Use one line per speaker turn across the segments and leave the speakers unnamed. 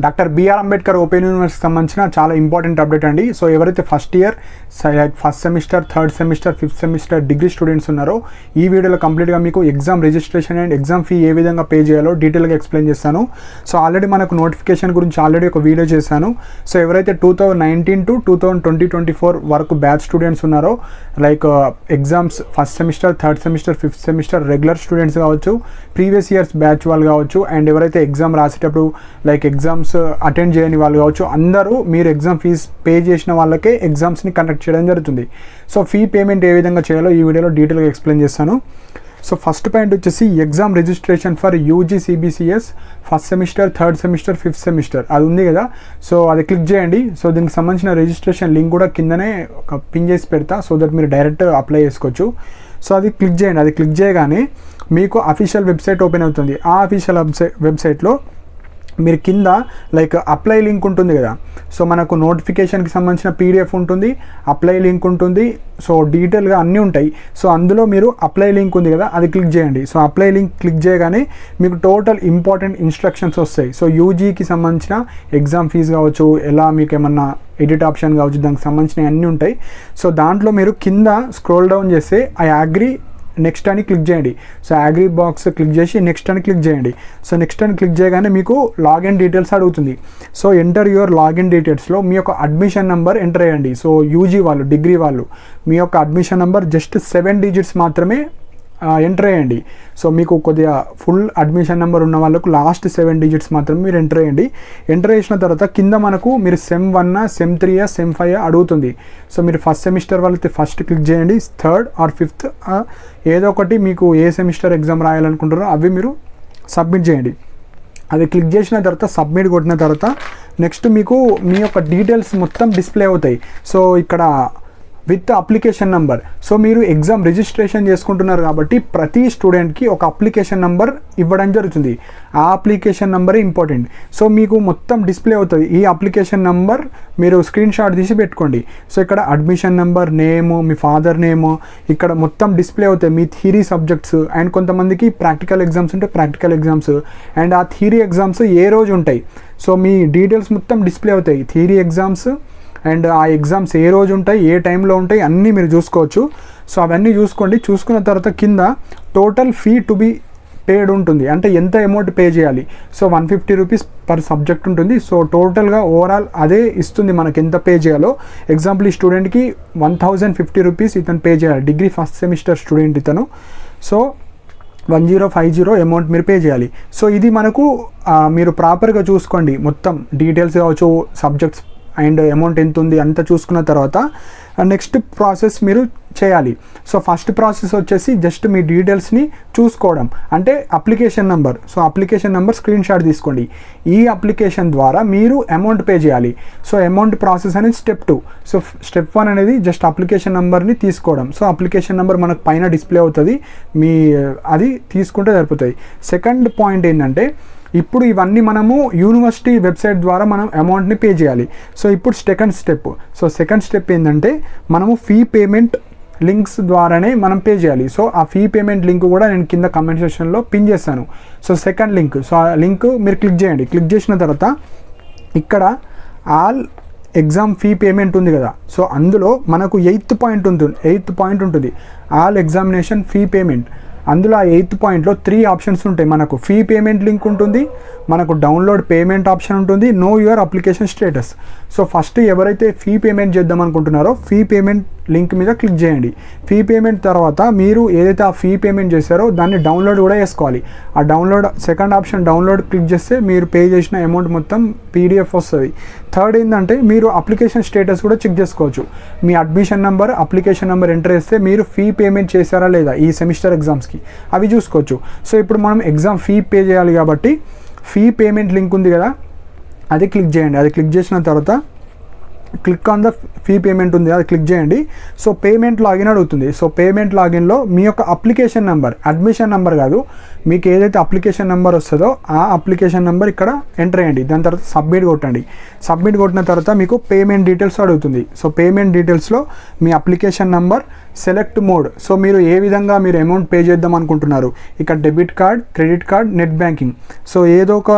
Doctor BR Ambedkar open యూనివర్సిటీకి సంబంధించిన చాలా ఇంపార్టెంట్ అప్డేట్ అండి. సో ఎవరైతే first year first semester, third semester, fifth semester degree students ఉన్నారో ఈ వీడియోలో కంప్లీట్గా మీకు exam registration and exam fee ఏ విధంగా పే చేయాలో డీటెయిల్గా ఎక్స్ప్లెయిన్ చేస్తాను. సో ఆల్రెడీ మనకు నోటిఫికేషన్ గురించి ఆల్రెడీ ఒక వీడియో చేశాను. సో ఎవరైతే 2019 to 2024 వరకు బ్యాచ్ స్టూడెంట్స్ ఉన్నారో like exams first semester, third semester, fifth semester regular students కావచ్చు, ప్రీవియస్ ఇయర్స్ బ్యాచ్ వాళ్ళు కావచ్చు, అండ్ ఎవరైతే ఎగ్జామ్ రాసేటప్పుడు లైక్ ఎగ్జామ్స్ అటెండ్ చేయని వాళ్ళు కావచ్చు, అందరూ మీరు ఎగ్జామ్ ఫీజ్ పే చేసిన వాళ్ళకే ఎగ్జామ్స్ని కండక్ట్ చేయడం జరుగుతుంది. సో ఫీ పేమెంట్ ఏ విధంగా చేయాలో ఈ వీడియోలో డీటెయిల్గా ఎక్స్ప్లెయిన్ చేస్తాను. సో ఫస్ట్ పాయింట్ వచ్చేసి exam registration for UG CBCS first semester, third semester, fifth semester అది ఉంది కదా. సో అది క్లిక్ చేయండి. సో దీనికి సంబంధించిన రిజిస్ట్రేషన్ లింక్ కూడా కిందనే ఒక పిన్ చేసి పెడతా, సో దట్ మీరు డైరెక్ట్ అప్లై చేసుకోవచ్చు. సో అది క్లిక్ చేయండి. అది క్లిక్ చేయగానే మీకు అఫీషియల్ వెబ్సైట్ ఓపెన్ అవుతుంది. ఆ అఫీషియల్ వెబ్సైట్లో మీరు కింద లైక్ అప్లై లింక్ ఉంటుంది కదా. సో మనకు నోటిఫికేషన్కి సంబంధించిన పీడిఎఫ్ ఉంటుంది, అప్లై లింక్ ఉంటుంది, సో డీటెయిల్గా అన్నీ ఉంటాయి. సో అందులో మీరు అప్లై లింక్ ఉంది కదా, అది క్లిక్ చేయండి. సో అప్లై లింక్ క్లిక్ చేయగానే మీకు టోటల్ ఇంపార్టెంట్ ఇన్స్ట్రక్షన్స్ వస్తాయి. సో యూజీకి సంబంధించిన ఎగ్జామ్ ఫీజు కావచ్చు, ఎలా మీకు ఏమన్నా ఎడిట్ ఆప్షన్ కావచ్చు, దానికి సంబంధించినవి అన్నీ ఉంటాయి. సో దాంట్లో మీరు కింద స్క్రోల్ డౌన్ చేస్తే ఐ అగ్రీ నెక్స్ట్ అని క్లిక్ చేయండి. సో అగ్రీ బాక్స్ క్లిక్ చేసి నెక్స్ట్ అని క్లిక్ చేయండి. సో నెక్స్ట్ అని క్లిక్ చేయగానే మీకు లాగిన్ డీటెయిల్స్ అడుగుతుంది. సో ఎంటర్ యువర్ లాగిన్ డీటెయిల్స్లో మీ యొక్క అడ్మిషన్ నెంబర్ ఎంటర్ చేయండి. సో యూజీ వాళ్ళు, డిగ్రీ వాళ్ళు మీ యొక్క అడ్మిషన్ నెంబర్ జస్ట్ 7 digits మాత్రమే ఎంటర్ చేయండి. సో మీకు కొద్దిగా ఫుల్ అడ్మిషన్ నెంబర్ ఉన్న వాళ్ళకు లాస్ట్ 7 digits మాత్రమే మీరు ఎంటర్ చేయండి. ఎంటర్ చేసిన తర్వాత కింద మనకు మీరు సెమ్ 1, సెమ్ 3, సెమ్ 5 అడుగుతుంది. సో మీరు ఫస్ట్ సెమిస్టర్ వాళ్ళైతే ఫస్ట్ క్లిక్ చేయండి, థర్డ్ ఆర్ ఫిఫ్త్ ఏదో ఒకటి మీకు ఏ సెమిస్టర్ ఎగ్జామ్ రాయాలనుకుంటారో అవి మీరు సబ్మిట్ చేయండి. అది క్లిక్ చేసిన తర్వాత సబ్మిట్ కొట్టిన తర్వాత నెక్స్ట్ మీకు మీ యొక్క డీటెయిల్స్ మొత్తం డిస్ప్లే అవుతాయి. సో ఇక్కడ విత్ అప్లికేషన్ నెంబర్. సో మీరు ఎగ్జామ్ రిజిస్ట్రేషన్ చేసుకుంటున్నారు కాబట్టి ప్రతి స్టూడెంట్కి ఒక అప్లికేషన్ నెంబర్ ఇవ్వడం జరుగుతుంది. ఆ అప్లికేషన్ నెంబరే ఇంపార్టెంట్. సో మీకు మొత్తం డిస్ప్లే అవుతుంది. ఈ అప్లికేషన్ నెంబర్ మీరు స్క్రీన్ షాట్ తీసి పెట్టుకోండి. సో ఇక్కడ అడ్మిషన్ నెంబర్, నేము, మీ ఫాదర్ నేము ఇక్కడ మొత్తం డిస్ప్లే అవుతాయి. మీ థియరీ సబ్జెక్ట్స్ అండ్ కొంతమందికి ప్రాక్టికల్ ఎగ్జామ్స్ ఉంటే ప్రాక్టికల్ ఎగ్జామ్స్ అండ్ ఆ థియరీ ఎగ్జామ్స్ ఏ రోజు ఉంటాయి. సో మీ డీటెయిల్స్ మొత్తం డిస్ప్లే అవుతాయి. థియరీ ఎగ్జామ్స్ అండ్ ఆ ఎగ్జామ్స్ ఏ రోజు ఉంటాయి, ఏ టైంలో ఉంటాయి అన్నీ మీరు చూసుకోవచ్చు. సో అవన్నీ చూసుకోండి. చూసుకున్న తర్వాత కింద total fee to be paid ఉంటుంది, అంటే ఎంత అమౌంట్ పే చేయాలి. సో 150 rupees పర్ సబ్జెక్ట్ ఉంటుంది. సో టోటల్గా ఓవరాల్ అదే ఇస్తుంది మనకి ఎంత పే చేయాలో. ఎగ్జాంపుల్ ఈ స్టూడెంట్కి 1050 rupees ఇతను పే చేయాలి, డిగ్రీ ఫస్ట్ సెమిస్టర్ స్టూడెంట్ ఇతను. సో 1050 అమౌంట్ మీరు పే చేయాలి. సో ఇది మనకు మీరు ప్రాపర్గా చూసుకోండి. మొత్తం డీటెయిల్స్ కావచ్చు, సబ్జెక్ట్స్ అండ్ అమౌంట్ ఎంత ఉంది అంతా చూసుకున్న తర్వాత నెక్స్ట్ ప్రాసెస్ మీరు చేయాలి. సో ఫస్ట్ ప్రాసెస్ వచ్చేసి జస్ట్ మీ డీటెయిల్స్ని చూసుకోవడం, అంటే application number. So application number screen shot తీసుకోండి. ఈ అప్లికేషన్ ద్వారా మీరు అమౌంట్ పే చేయాలి. సో అమౌంట్ ప్రాసెస్ అనేది స్టెప్ 2. సో స్టెప్ 1 అనేది జస్ట్ అప్లికేషన్ నెంబర్ని తీసుకోవడం. సో అప్లికేషన్ నెంబర్ మనకు పైన డిస్ప్లే అవుతుంది, మీ అది తీసుకుంటే సరిపోతుంది. సెకండ్ పాయింట్ ఏంటంటే ఇప్పుడు ఇవన్నీ మనము యూనివర్సిటీ వెబ్సైట్ ద్వారా మనం అమౌంట్ని పే చేయాలి. సో ఇప్పుడు second step. So second step ఏంటంటే మనము ఫీ పేమెంట్ లింక్స్ ద్వారానే మనం పే చేయాలి. సో ఆ ఫీ పేమెంట్ లింక్ కూడా నేను కింద కమెంట్ సెక్షన్లో పిన్ చేస్తాను. So second link. సో ఆ లింక్ మీరు క్లిక్ చేయండి. క్లిక్ చేసిన తర్వాత ఇక్కడ ఆల్ ఎగ్జామ్ ఫీ పేమెంట్ ఉంది కదా. సో అందులో మనకు 8th పాయింట్ ఉంటుంది, ఆల్ ఎగ్జామినేషన్ ఫీ పేమెంట్. అందులో ఆ 8th పాయింట్లో 3 ఆప్షన్స్ ఉంటాయి. మనకు ఫీ పేమెంట్ లింక్ ఉంటుంది, మనకు డౌన్లోడ్ పేమెంట్ ఆప్షన్ ఉంటుంది, know your application status. So first ఎవరైతే ఫీ పేమెంట్ చేద్దాం అనుకుంటున్నారో ఫీ పేమెంట్ లింక్ మీద క్లిక్ చేయండి. ఫీ పేమెంట్ తర్వాత మీరు ఏదైతే ఆ ఫీ పేమెంట్ చేశారో దాన్ని డౌన్లోడ్ కూడా చేసుకోవాలి. ఆ download second option download click చేస్తే మీరు పే చేసిన అమౌంట్ మొత్తం PDF వస్తుంది. థర్డ్ ఏంటంటే మీరు అప్లికేషన్ స్టేటస్ కూడా చెక్ చేసుకోవచ్చు. మీ admission number, application number enter చేస్తే మీరు ఫీ పేమెంట్ చేశారా లేదా ఈ సెమిస్టర్ ఎగ్జామ్స్కి అవి చూసుకోవచ్చు. సో ఇప్పుడు మనం ఎగ్జామ్ ఫీ పే చేయాలి కాబట్టి ఫీ పేమెంట్ లింక్ ఉంది కదా, అది క్లిక్ చేయండి. అది క్లిక్ చేసిన తర్వాత click on the fee payment ఉంది, అది క్లిక్ చేయండి. సో పేమెంట్ లాగిన్ అడుగుతుంది. సో పేమెంట్ లాగిన్లో మీ యొక్క అప్లికేషన్ నెంబర్, అడ్మిషన్ నెంబర్ కాదు, మీకు ఏదైతే అప్లికేషన్ నెంబర్ వస్తుందో ఆ అప్లికేషన్ నెంబర్ ఇక్కడ ఎంటర్ చేయండి. దాని తర్వాత సబ్మిట్ కొట్టండి. సబ్మిట్ కొట్టిన తర్వాత మీకు పేమెంట్ డీటెయిల్స్ అడుగుతుంది. సో పేమెంట్ డీటెయిల్స్లో మీ application number, select mode. So మీరు ఏ విధంగా మీరు అమౌంట్ పే చేద్దాం అనుకుంటున్నారు, ఇక్కడ debit card, credit card, net banking. So ఏదో ఒక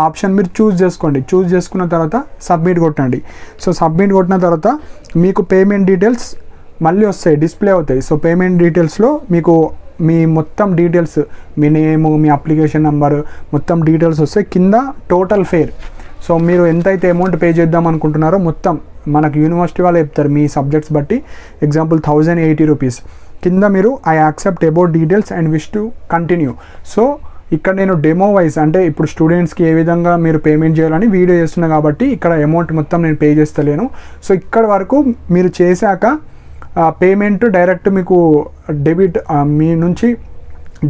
ఆప్షన్ మీరు చూస్ చేసుకోండి. చూస్ చేసుకున్న తర్వాత సబ్మిట్ కొట్టండి. సో సబ్మిట్ కొట్టిన తర్వాత మీకు పేమెంట్ డీటెయిల్స్ మళ్ళీ వస్తాయి, డిస్ప్లే అవుతాయి. సో పేమెంట్ డీటెయిల్స్లో మీకు మీ మొత్తం డీటెయిల్స్, మీ నేము, మీ అప్లికేషన్ నెంబర్, మొత్తం డీటెయిల్స్ వస్తాయి. కింద టోటల్ ఫేర్, సో మీరు ఎంతైతే అమౌంట్ పే చేద్దాం అనుకుంటున్నారో మొత్తం మనకు యూనివర్సిటీ వాళ్ళు చెప్తారు మీ సబ్జెక్ట్స్ బట్టి. Example 1080 rupees. కింద మీరు I accept about details and wish to continue. So ఇక్కడ నేను డెమో వైజ్ అంటే ఇప్పుడు స్టూడెంట్స్కి ఏ విధంగా మీరు పేమెంట్ చేయాలని వీడియో చేస్తున్నా కాబట్టి ఇక్కడ అమౌంట్ మొత్తం నేను పే చేస్తలేను. సో ఇక్కడ వరకు మీరు చేశాక పేమెంట్ డైరెక్ట్ మీకు డెబిట్ మీ నుంచి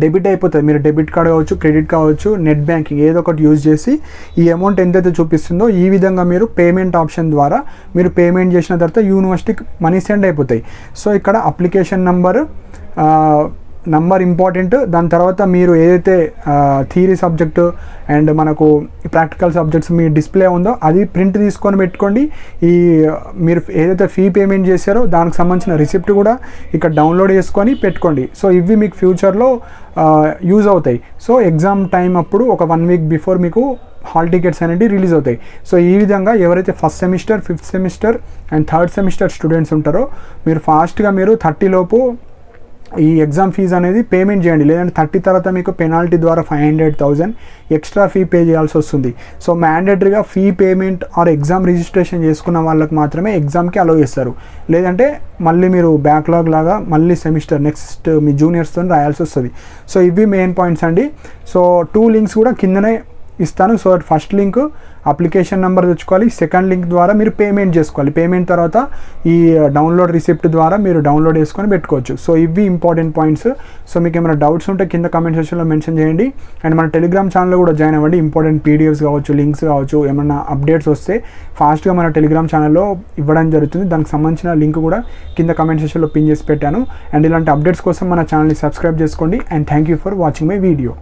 డెబిట్ అయిపోతుంది. మీరు డెబిట్ కార్డ్ కావచ్చు, క్రెడిట్ కావచ్చు, నెట్ బ్యాంకింగ్ ఏదో ఒకటి యూజ్ చేసి ఈ అమౌంట్ ఎంతైతే చూపిస్తుందో ఈ విధంగా మీరు పేమెంట్ ఆప్షన్ ద్వారా మీరు పేమెంట్ చేసిన తర్వాత యూనివర్సిటీకి మనీ సెండ్ అయిపోతాయి. సో ఇక్కడ అప్లికేషన్ నంబర్ ఇంపార్టెంట్. దాని తర్వాత మీరు ఏదైతే థియరీ సబ్జెక్టు అండ్ మనకు ప్రాక్టికల్ సబ్జెక్ట్స్ మీ డిస్ప్లే ఉందో అది ప్రింట్ తీసుకొని పెట్టుకోండి. ఈ మీరు ఏదైతే ఫీ పేమెంట్ చేశారో దానికి సంబంధించిన రిసిప్ట్ కూడా ఇక్కడ డౌన్లోడ్ చేసుకొని పెట్టుకోండి. సో ఇవి మీకు ఫ్యూచర్లో యూజ్ అవుతాయి. సో ఎగ్జామ్ టైం అప్పుడు ఒక 1 వీక్ బిఫోర్ మీకు హాల్ టికెట్స్ అనేవి రిలీజ్ అవుతాయి. సో ఈ విధంగా ఎవరైతే first semester, 5th semester and 3rd semester students ఉంటారో మీరు ఫాస్ట్గా మీరు 30 లోపు ఈ ఎగ్జామ్ ఫీజు అనేది పేమెంట్ చేయండి. లేదంటే 30 తర్వాత మీకు పెనాల్టీ ద్వారా 500,000 ఎక్స్ట్రా ఫీ పే చేయాల్సి వస్తుంది. సో మ్యాండేటరీగా fee payment or exam registration చేసుకున్న వాళ్ళకి మాత్రమే ఎగ్జామ్కి అలో చేస్తారు. లేదంటే మళ్ళీ మీరు బ్యాక్లాగ్ లాగా మళ్ళీ సెమిస్టర్ నెక్స్ట్ మీ జూనియర్స్తో రాయాల్సి వస్తుంది. సో ఇవి మెయిన్ పాయింట్స్ అండి. సో 2 లింక్స్ కూడా కిందనే ఇస్తాను. So first link application number తెచ్చుకోవాలి, సెకండ్ లింక్ ద్వారా మీరు పేమెంట్ చేసుకోవాలి. పేమెంట్ తర్వాత ఈ డౌన్లోడ్ రిసిప్ట్ ద్వారా మీరు డౌన్లోడ్ చేసుకొని పెట్టుకోవచ్చు. సో ఇవి ఇంపార్టెంట్ పాయింట్స్. సో మీకు ఏమైనా డౌట్స్ ఉంటే కింద కామెంట్ సెక్షన్లో మెన్షన్ చేయండి. అండ్ మన టెలిగ్రామ్ ఛానల్లో కూడా జాయిన్ అవ్వండి. ఇంపార్టెంట్ పీడిఎఫ్స్ కావచ్చు, లింక్స్ కావచ్చు, ఏమైనా అప్డేట్స్ వస్తే ఫాస్ట్గా మన టెలిగ్రామ్ ఛానల్లో ఇవ్వడం జరుగుతుంది. దానికి సంబంధించిన లింక్ కూడా కింద కామెంట్ సెక్షన్లో పిన్ చేసి పెట్టాను. అండ్ ఇలాంటి అప్డేట్స్ కోసం మన ఛానల్ని సబ్స్క్రైబ్ చేసుకోండి. And thank you for watching my video.